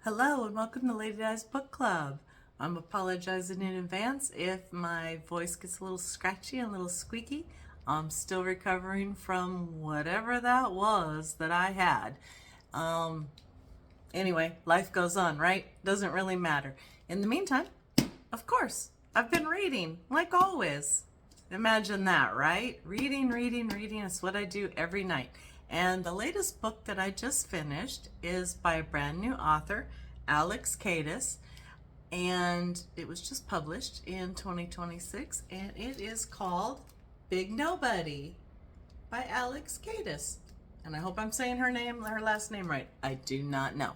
Hello and welcome to Lady Di's Book Club. I'm apologizing in advance if my voice gets a little scratchy and a little squeaky. I'm still recovering from whatever that was that I had. Anyway, life goes on, right? Doesn't really matter. In the meantime, of course, I've been reading, like always. Imagine that, right? Reading is what I do every night. And the latest book that I just finished is by a brand new author, Alex Kadis, and it was just published in 2026, and it is called Big Nobody by Alex Kadis. And I hope I'm saying her last name right. I do not know.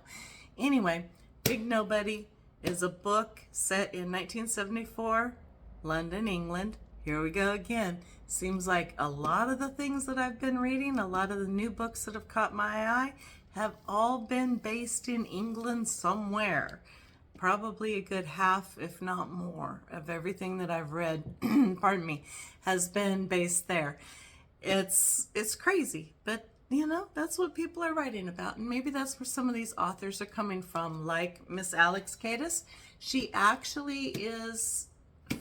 Anyway, Big Nobody is a book set in 1974, London, England. Here we go again. Seems like a lot of the things that I've been reading, a lot of the new books that have caught my eye, have all been based in England somewhere. Probably a good half, if not more, of everything that I've read, pardon me, has been based there. It's crazy, but you know, that's what people are writing about, and maybe that's where some of these authors are coming from, like Miss Alex Kadis. She actually is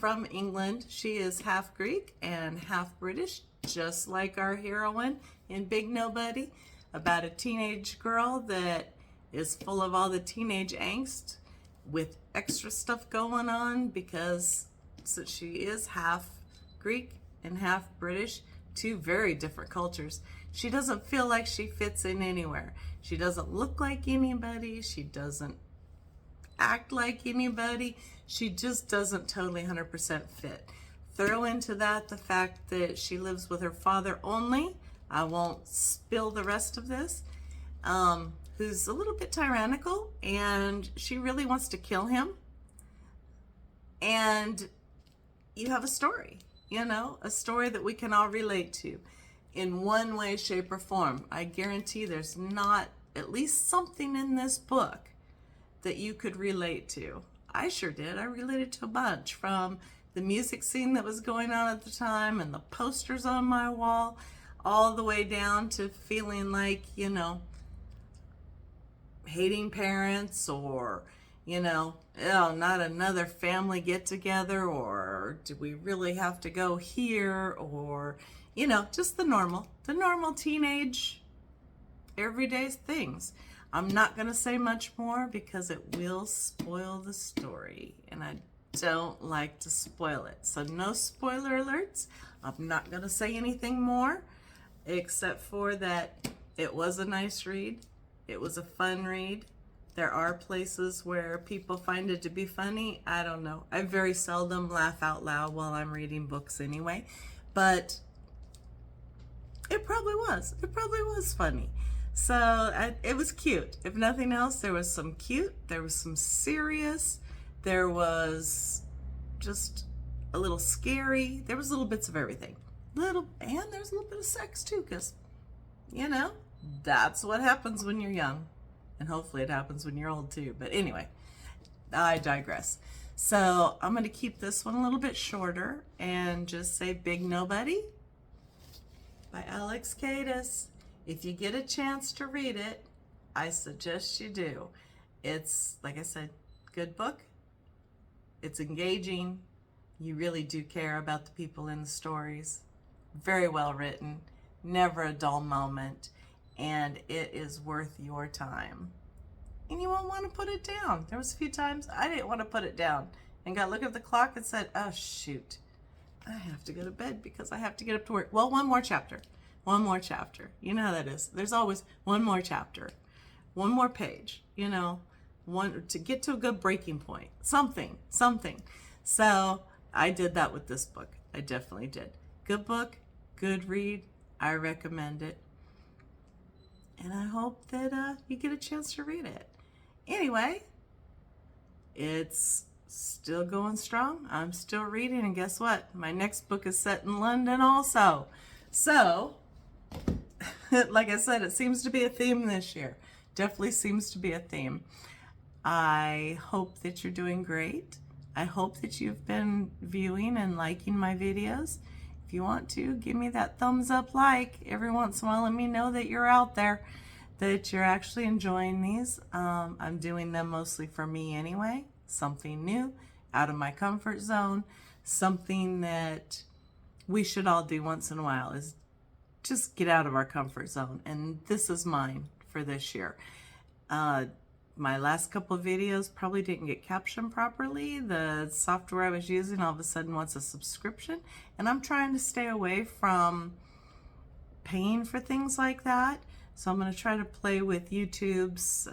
from England. She is half Greek and half British, just like our heroine in Big Nobody, about a teenage girl that is full of all the teenage angst with extra stuff going on because since she is half Greek and half British, two very different cultures. She doesn't feel like she fits in anywhere. She doesn't look like anybody. She doesn't act like anybody. She just doesn't totally 100% fit. Throw into that the fact that she lives with her father only. I won't spill the rest of this. Who's a little bit tyrannical, and she really wants to kill him. And you have a story, a story that we can all relate to in one way, shape, or form. I guarantee there's not at least something in this book that you could relate to. I sure did. I related to a bunch, from the music scene that was going on at the time and the posters on my wall, all the way down to feeling like, hating parents, or, oh, not another family get together, or do we really have to go here, or, just the normal teenage everyday things. I'm not going to say much more because it will spoil the story, and I don't like to spoil it. So no spoiler alerts. I'm not going to say anything more except for that it was a nice read. It was a fun read. There are places where people find it to be funny. I don't know. I very seldom laugh out loud while I'm reading books anyway, but it probably was. It probably was funny. So it was cute. If nothing else, there was some cute, there was some serious, there was just a little scary. There was little bits of everything. And there's a little bit of sex too, because, that's what happens when you're young. And hopefully it happens when you're old too. But anyway, I digress. So I'm going to keep this one a little bit shorter and just say Big Nobody by Alex Kadis. If you get a chance to read it, I suggest you do. It's, like I said, good book. It's engaging. You really do care about the people in the stories. Very well written. Never a dull moment. And it is worth your time. And you won't want to put it down. There was a few times I didn't want to put it down and got look at the clock and said, oh shoot, I have to go to bed because I have to get up to work. Well, one more chapter. One more chapter. You know how that is. There's always one more chapter, one more page, one to get to a good breaking point. Something. So I did that with this book. I definitely did. Good book, good read. I recommend it. And I hope that you get a chance to read it. Anyway, it's still going strong. I'm still reading, and guess what? My next book is set in London also. So, like I said, it seems to be a theme this year. Definitely seems to be a theme. I hope that you're doing great. I hope that you've been viewing and liking my videos. If you want to, give me that thumbs up like every once in a while. Let me know that you're out there. that you're actually enjoying these. I'm doing them mostly for me anyway. Something new, out of my comfort zone, something that we should all do once in a while is just get out of our comfort zone. And this is mine for this year. My last couple of videos probably didn't get captioned properly. The software I was using all of a sudden wants a subscription, and I'm trying to stay away from paying for things like that. So I'm going to try to play with YouTube's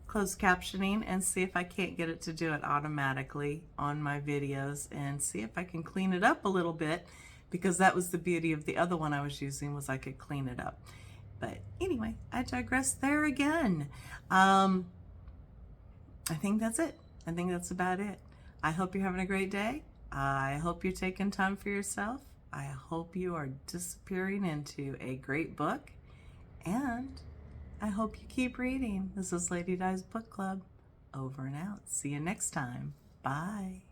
closed captioning and see if I can't get it to do it automatically on my videos, and see if I can clean it up a little bit, because that was the beauty of the other one I was using, was I could clean it up. But anyway, I digress there again. I think that's it. I think that's about it. I hope you're having a great day. I hope you're taking time for yourself. I hope you are disappearing into a great book. And I hope you keep reading. This is Lady Di's Book Club. Over and out. See you next time. Bye.